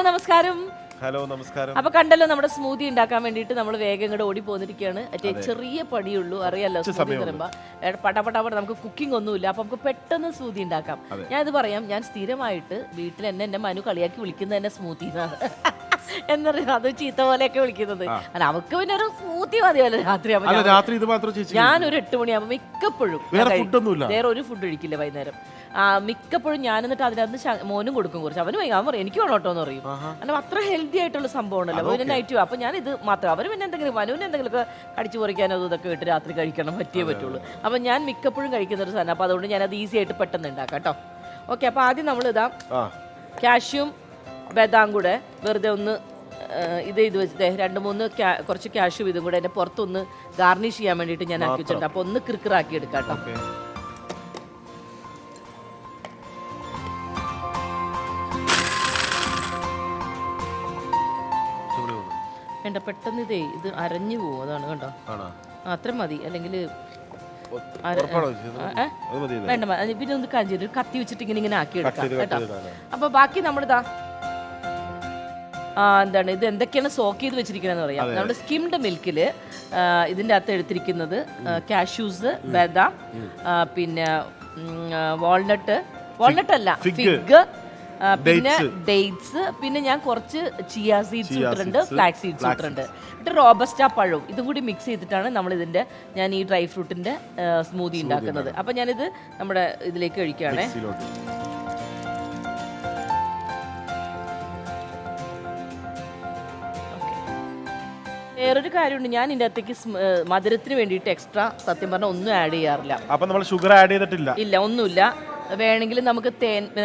നമസ്കാരം. ഹലോ നമസ്കാരം. അപ്പൊ കണ്ടല്ലോ നമ്മുടെ സ്മൂതി ഉണ്ടാക്കാൻ വേണ്ടിട്ട് നമ്മൾ വേഗം ഇങ്ങോട്ട് ഓടി പോന്നിരിക്കുകയാണ്. ചെറിയ പണിയുള്ളൂ, അറിയാലോ സ്മൂതി പറയുമ്പോ പടപടാപട നമുക്ക് കുക്കിംഗ് ഒന്നുമില്ല, അപ്പൊ നമുക്ക് പെട്ടെന്ന് സ്മൂതി ഉണ്ടാക്കാം. ഞാൻ ഇത് പറയാം, ഞാൻ സ്ഥിരമായിട്ട് വീട്ടിൽ എന്നെ മനു കളിയാക്കി വിളിക്കുന്നത് തന്നെ സ്മൂത്തി എന്നാണ്. എന്നറിയാം, അത് ചീത്ത പോലെയൊക്കെ വിളിക്കുന്നത്. അല്ല, അവർക്ക് പിന്നെ ഒരു സ്മൂത്തി മതിയല്ലോ രാത്രി. ഞാനൊരു 8 മണിയാകുമ്പോ മിക്കപ്പോഴും വേറെ ഒരു ഫുഡ് കഴിക്കില്ല വൈകുന്നേരം. മിക്കപ്പോഴും ഞാൻ എന്നിട്ട് അതിനകത്ത് മോനും കൊടുക്കും കുറച്ച്. അവന് അവൻ പറയും എനിക്ക് വേണം കേട്ടോ എന്ന് പറയും. കാരണം അത്ര ഹെൽത്തി ആയിട്ടുള്ള സംഭവം ഉണ്ടല്ലോ പിന്നെ നൈറ്റ്. അപ്പൊ ഞാൻ ഇത് മാത്രം, അവന് പിന്നെ എന്തെങ്കിലും മനുവിന് എന്തെങ്കിലുമൊക്കെ കടിച്ചു പറിക്കാനോ ഇതൊക്കെ ഇട്ട് രാത്രി കഴിക്കണം, പറ്റിയേ പറ്റുള്ളൂ. അപ്പൊ ഞാൻ മിക്കപ്പോഴും കഴിക്കുന്ന ഒരു സാധനം. അപ്പൊ അതുകൊണ്ട് ഞാൻ അത് ഈസി ആയിട്ട് പെട്ടെന്ന് ഉണ്ടാക്കാം കേട്ടോ. ഓക്കെ, അപ്പൊ ആദ്യം നമ്മൾ ഇതാ കാഷ്യൂം ബദാം കൂടെ വെറുതെ ഒന്ന് ഇത് വെച്ചിട്ട് 2-3 കുറച്ച് കാഷ്യൂ ഇതും കൂടെ എൻ്റെ പുറത്തൊന്ന് ഗാർണിഷ് ചെയ്യാൻ വേണ്ടിയിട്ട് ഞാൻ ആക്കി വെച്ചിട്ടുണ്ട്. അപ്പോൾ ഒന്ന് ക്രിക്കറാക്കി എടുക്കാം കേട്ടോ. വേണ്ട, പെട്ടെന്ന് ഇത് അരഞ്ഞു പോകും, അതാണ് കണ്ടോ. അത്ര മതി, അല്ലെങ്കിൽ വേണ്ട. പിന്നെ ഒന്ന് കാഞ്ചി കത്തി വെച്ചിട്ട് ഇങ്ങനെ ആക്കി എടുക്കാം കേട്ടോ. അപ്പൊ ബാക്കി നമ്മളിതാ എന്താണ് ഇത് എന്തൊക്കെയാണ് സോക്ക് ചെയ്ത് വെച്ചിരിക്കുന്നതെന്ന് പറയാം. നമ്മുടെ സ്കിംഡ് മിൽക്കില് ഇതിൻ്റെ അകത്ത് എടുത്തിരിക്കുന്നത് കാഷ്യൂസ്, ബദാം, പിന്നെ വാൾനട്ട് അല്ല ഫിഗ്, പിന്നെ ഡേറ്റ്സ്, പിന്നെ ഞാൻ കുറച്ച് ചിയ സീഡ്സ് ഇട്ടിട്ടുണ്ട്, ഫ്ലാക്സ് സീഡ്സ് ഇട്ടിട്ടുണ്ട്, എന്നിട്ട് റോബസ്റ്റ പഴവും ഇതും കൂടി മിക്സ് ചെയ്തിട്ടാണ് ഞാൻ ഈ ഡ്രൈ ഫ്രൂട്ടിന്റെ സ്മൂതി ഉണ്ടാക്കുന്നത്. അപ്പം ഞാനിത് നമ്മുടെ ഇതിലേക്ക് കഴിക്കുകയാണേ. വേറൊരു കാര്യമുണ്ട്, ഞാൻ ഇതിൻ്റെ അകത്തേക്ക് മധുരത്തിന് വേണ്ടിയിട്ട് എക്സ്ട്രാ സത്യം പറഞ്ഞാൽ ഒന്നും ആഡ് ചെയ്യാറില്ല. അപ്പോൾ നമ്മൾ ഷുഗർ ആഡ് ചെയ്തിട്ടില്ല? ഇല്ല, ഒന്നുമില്ല. വേണമെങ്കിൽ നമുക്ക്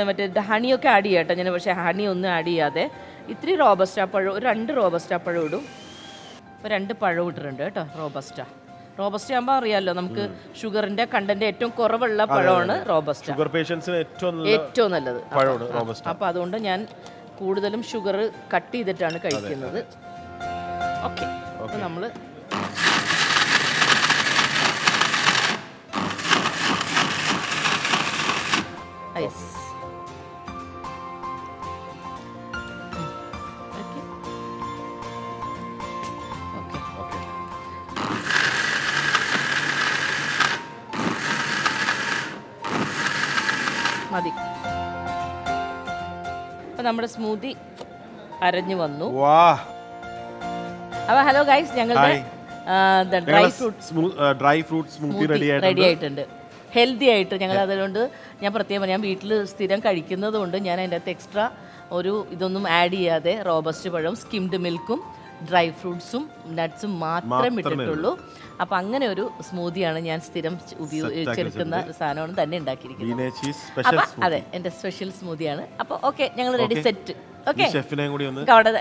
മറ്റേ ഹണിയൊക്കെ ആഡ് ചെയ്യാം കേട്ടോ ഞാൻ, പക്ഷേ ഹണി ഒന്നും ആഡ് ചെയ്യാതെ ഇത്തിരി റോബസ്റ്റ പഴം, ഒരു 2 റോബസ്റ്റ പഴം ഇടും. ഇപ്പോൾ 2 പഴം ഇട്ടിട്ടുണ്ട് കേട്ടോ. റോബസ്റ്റ ആകുമ്പോൾ അറിയാമല്ലോ, നമുക്ക് ഷുഗറിന്റെ കണ്ടന്റ് ഏറ്റവും കുറവുള്ള പഴമാണ് റോബസ്റ്റ. ഷുഗർ പേഷ്യൻസിന് ഏറ്റവും നല്ലത്. അപ്പോൾ അതുകൊണ്ട് ഞാൻ കൂടുതലും ഷുഗർ കട്ട് ചെയ്തിട്ടാണ് കഴിക്കുന്നത്. ഓക്കെ, അപ്പോൾ നമ്മൾ ഐസ് മതി. അപ്പോൾ നമ്മുടെ സ്മൂത്തി അരഞ്ഞു വന്നു. അപ്പോൾ ഹലോ ഗൈസ്, ഞങ്ങളുടെ ഡ്രൈ ഫ്രൂട്ട് സ്മൂത്തി റെഡി ആയിട്ടുണ്ട്. ഹെൽത്തി ആയിട്ട് ഞങ്ങൾ അതുകൊണ്ട് ഞാൻ പ്രത്യേകം ഞാൻ വീട്ടിൽ സ്ഥിരം കഴിക്കുന്നത് കൊണ്ട് ഞാൻ അതിൻ്റെ അകത്ത് എക്സ്ട്രാ ഇതൊന്നും ആഡ് ചെയ്യാതെ റോബസ്റ്റ് പഴവും സ്കിംഡ് മിൽക്കും ഡ്രൈ ഫ്രൂട്ട്സും നട്ട്സും മാത്രമേ ഇട്ടിട്ടുള്ളൂ. അപ്പം അങ്ങനെ ഒരു സ്മൂത്തിയാണ് ഞാൻ സ്ഥിരം ഉപയോഗിച്ചെടുക്കുന്ന സാധനമാണ് തന്നെ ഉണ്ടാക്കിയിരിക്കുന്നത്. അതെ, എൻ്റെ സ്പെഷ്യൽ സ്മൂത്തിയാണ്. അപ്പോൾ ഓക്കെ, ഞങ്ങൾ റെഡി സെറ്റ്. ഓക്കെ, ഷെഫിനെ കൂടി ഒന്ന് അവിടെ